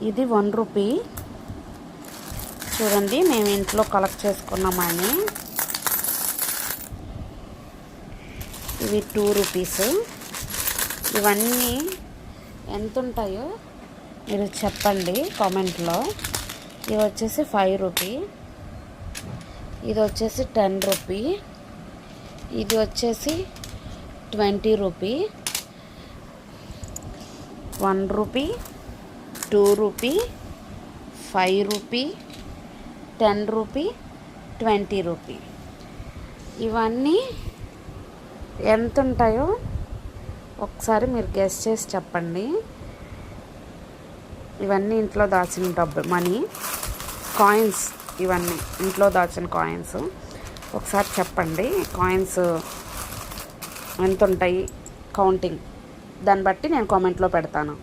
ఇది 1 రూపీ. చూడండి మేము ఇంట్లో కలెక్ట్ చేసుకున్నామని. ఇవి 2 రూపీస్. ఇవన్నీ ఎంత ఉంటాయో మీరు చెప్పండి కామెంట్లో. ఇవి వచ్చేసి 5 రూపీ, ఇది వచ్చేసి 10 రూపీ, ఇది వచ్చేసి 20 rupee, 1 rupee, 2 rupee, 5 rupee, 10 rupee, 20 rupee. ఇవన్నీ ఎంత ఉంటాయో ఒకసారి మీరు గెస్ చేసి చెప్పండి. ఇవన్నీ ఇంట్లో దాచిన డబ్బు మనీ, కాయిన్స్. ఇవన్నీ ఇంట్లో దాచిన కాయిన్స్. ఒకసారి చెప్పండి కాయిన్స్ ఎంత ఉంటాయి కౌంటింగ్. దాన్ని బట్టి నేను కామెంట్లో పెడతాను.